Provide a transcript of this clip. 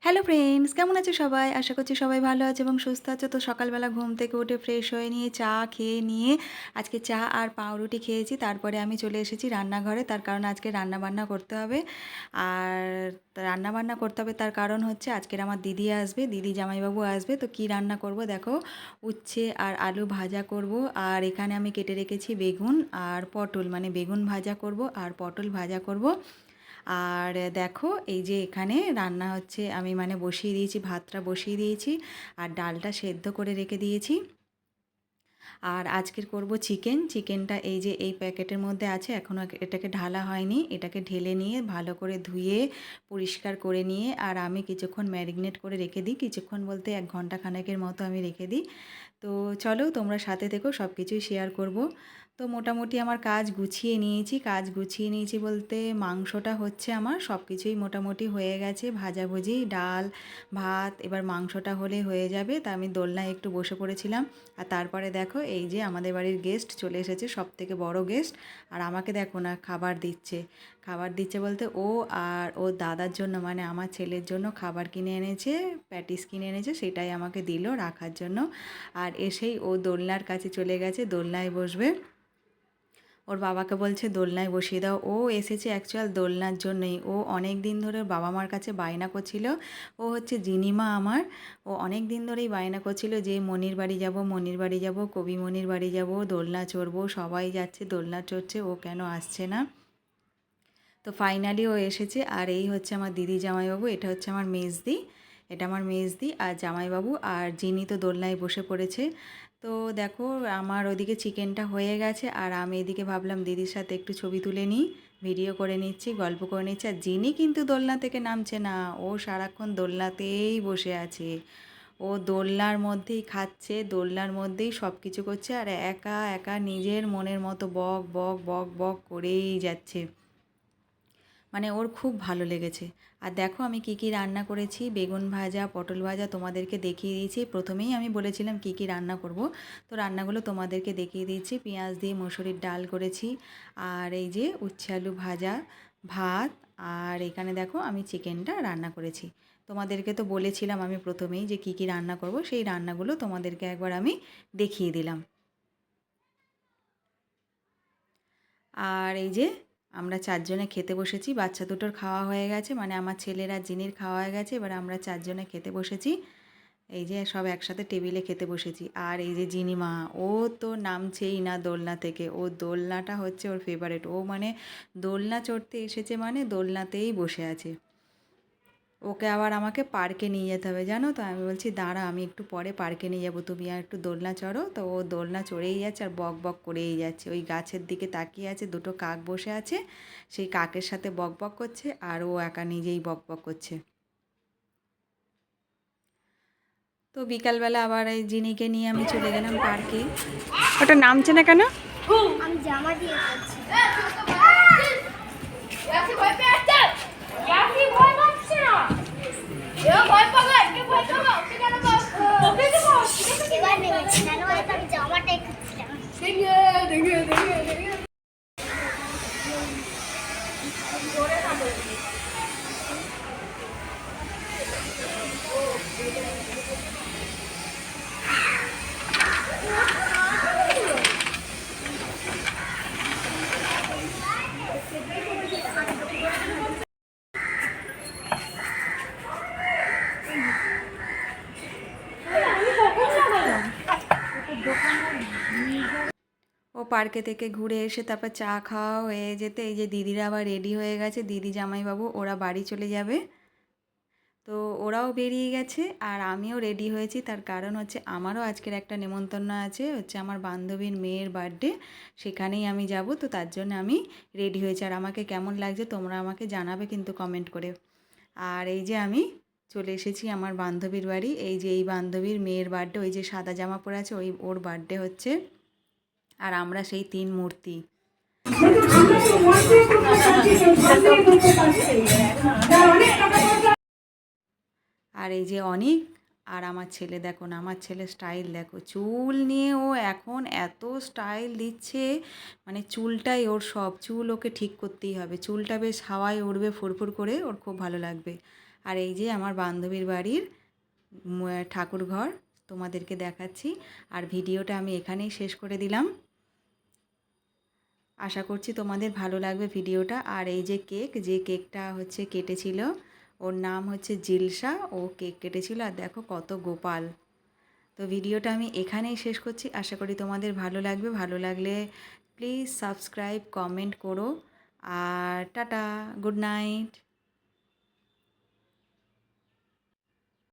Hello friends, কেমন আছো সবাই? আশা করছি সবাই ভালো আছে এবং সুস্থ আছো। তো সকালবেলা ঘুম থেকে উঠে ফ্রেশ হয়ে নিয়ে চা খেয়ে নিয়ে আজকে চা আর পাউরুটি খেয়েছি। তারপরে আমি চলে এসেছি রান্নাঘরে, তার কারণ আজকে রান্নাবান্না করতে হবে। আর রান্নাবান্না করতে হবে তার কারণ হচ্ছে আজকের আমার দিদি আসবে, দিদি জামাইবাবু আসবে। তো কি রান্না করব দেখো, উচ্ছে আর আলু ভাজা করব। আর এখানে আমি কেটে রেখেছি বেগুন আর পটল, মানে বেগুন ভাজা করব আর পটল ভাজা করব। আর দেখো এই যে এখানে রান্না হচ্ছে, আমি মানে বসিয়ে দিয়েছি, ভাতটা বসিয়ে দিয়েছি আর ডালটা সেদ্ধ করে রেখে দিয়েছি। আর আজকের করব চিকেনটা এই যে এই প্যাকেটের মধ্যে আছে, এখনও এটাকে ঢালা হয়নি। এটাকে ঢেলে নিয়ে ভালো করে ধুয়ে পরিষ্কার করে নিয়ে আর আমি কিছুক্ষণ ম্যারিনেট করে রেখে দিই, কিছুক্ষণ বলতে 1 ঘন্টা খানেকের মতো আমি রেখে দিই। তো চলো তোমরা সাথে থেকো, সব কিছুই শেয়ার করব। তো মোটামুটি আমার কাজ গুছিয়ে নিয়েছি বলতে মাংসটা হচ্ছে আমার, সব কিছুই মোটামুটি হয়ে গেছে, ভাজাভুজি ডাল ভাত, এবার মাংসটা হলে হয়ে যাবে। তা আমি দোলনায় একটু বসে পড়েছিলাম। আর তারপরে দেখো এই যে আমাদের বাড়ির গেস্ট চলে এসেছে, সব থেকে বড় গেস্ট। আর আমাকে দেখো না খাবার দিচ্ছে বলতে ও আর ওর দাদার জন্য, মানে আমার ছেলের জন্য খাবার কিনে এনেছে, প্যাটিস কিনে এনেছে, সেটাই আমাকে দিল রাখার জন্য। আর এসেই ও দোলনার কাছে চলে গেছে, দোলনায় বসবে। ওর বাবাকে বলছে দোলনায় বসিয়ে দাও। ও এসেছে অ্যাকচুয়াল দোলনার জন্যই। ও অনেক দিন ধরে ওর বাবা মার কাছে বায়না করছিল। ও হচ্ছে জিনিমা আমার। ও অনেক দিন ধরেই বায়না করছিল যে মনির বাড়ি যাব, মনির বাড়ি যাব, কবি মনির বাড়ি যাব, দোলনা চড়বো, সবাই যাচ্ছে দোলনা চড়ছে, ও কেন আসছে না। তো ফাইনালি ও এসেছে। আর এই হচ্ছে আমার দিদি জামাইবাবু, এটা হচ্ছে আমার মেজদি, এটা আমার মেজদি আর জামাইবাবু। আর জিনি তো দোলনায় বসে পড়েছে। তো দেখো আমার ওদিকে চিকেনটা হয়ে গেছে আর আমি এদিকে ভাবলাম দিদির সাথে একটু ছবি তুলে নিই, ভিডিও করে নিচ্ছি, গল্প করে নিচ্ছি। আর জিনি কিন্তু দোলনা থেকে নামছে না, ও সারাক্ষণ দোলনাতেই বসে আছে। ও দোলনার মধ্যেই খাচ্ছে, দোলনার মধ্যেই সব কিছু করছে আর একা একা নিজের মনের মতো বক বক বক বক করেই যাচ্ছে। মানে ওর খুব ভালো লেগেছে। আর দেখো আমি কি কি রান্না করেছি, বেগুন ভাজা পটল ভাজা তোমাদেরকে দেখিয়ে দিয়েছি। প্রথমেই আমি বলেছিলাম কি কি রান্না করব, তো রান্নাগুলো তোমাদেরকে দেখিয়ে দিয়েছি। পেঁয়াজ দিয়ে মসুরির ডাল করেছি, আর এই যে উচ্ছে আলু ভাজা, ভাত। আর এখানে দেখো আমি চিকেনটা রান্না করেছি। তোমাদেরকে তো বলেছিলাম আমি প্রথমেই যে কি কি রান্না করব, সেই রান্নাগুলো তোমাদেরকে একবার আমি দেখিয়ে দিলাম। আর এই যে আমরা 4 জনে খেতে বসেছি, বাচ্চা দুটোর খাওয়া হয়ে গেছে, মানে আমার ছেলের আর জিনির খাওয়া হয়ে গেছে। এবার আমরা 4 জনে খেতে বসেছি। এই যে সব একসাথে টেবিলে খেতে বসেছি। আর এই যে জিনিমা, ও তো নামছেই না দোলনা থেকে। ও দোলনাটা হচ্ছে ওর ফেভারিট। ও মানে দোলনা চড়তে এসেছে মানে দোলনাতেই বসে আছে। ওকে আবার আমাকে পার্কে নিয়ে যেতে হবে জানো তো। আমি বলছি দাঁড়া, আমি একটু পরে পার্কে নিয়ে যাবো, তুমি আর একটু দোলনা চড়ো। তো ও দোলনা চড়েই যাচ্ছে আর বক বক করেই যাচ্ছে। ওই গাছের দিকে তাকিয়ে আছে, দুটো কাক বসে আছে, সেই কাকের সাথে বক বক করছে আর ও একা নিজেই বক বক করছে। তো বিকালবেলা আবার এই জিনিকে নিয়ে আমি চলে গেলাম পার্কে। ওটা নামছে না কেন? আমি জামা দিয়ে করছি। এবার নেমেছি কেন বলতো, আমি জামাটা খুঁজছিলাম। ও পার্কে থেকে ঘুরে এসে তারপর চা খাওয়া হয়ে যেতে এই যে দিদিরা আবার রেডি হয়ে গেছে, দিদি জামাইবাবু ওরা বাড়ি চলে যাবে। তো ওরাও বেরিয়ে গেছে আর আমিও রেডি হয়েছি, তার কারণ হচ্ছে আমারও আজকের একটা নেমন্তন্ন আছে, হচ্ছে আমার বান্ধবীর মেয়ের বার্থডে, সেখানেই আমি যাব। তো তার জন্য আমি রেডি হয়েছি। আর আমাকে কেমন লাগছে তোমরা আমাকে জানাবে কিন্তু কমেন্ট করে। আর এই যে আমি চলে এসেছি আমার বান্ধবীর বাড়ি। এই যে এই বান্ধবীর মেয়ের বার্থডে, ওই যে সাদা জামা পরে আছে, ওই ওর বার্থডে হচ্ছে। আর আমরা সেই 3 মূর্তি। আর এই যে অনিক আর আমার ছেলে, দেখো না আমার ছেলে স্টাইল দেখো, চুল নিয়ে ও এখন এত স্টাইল দিচ্ছে, মানে চুলটাই ওর সব। চুল ওকে ঠিক করতেই হবে, চুলটা বেশ হাওয়ায় উড়বে ফুরফুর করে, ওর খুব ভালো লাগবে। আর এই যে আমার বান্ধবীর বাড়ির ঠাকুর ঘর তোমাদেরকে দেখাচ্ছি। আর ভিডিওটা আমি এখানেই শেষ করে দিলাম। আশা করছি তোমাদের ভালো লাগবে ভিডিওটা। আর এই যে কেকটা হচ্ছে কেটেছিল, ওর নাম হচ্ছে জিলসা, ও কেক কেটেছিল। আর দেখো কত গোপাল। তো ভিডিওটা আমি এখানেই শেষ করছি। আশা করি তোমাদের ভালো লাগবে। ভালো লাগলে প্লিজ সাবস্ক্রাইব, কমেন্ট করো। আর টাটা, গুড নাইট।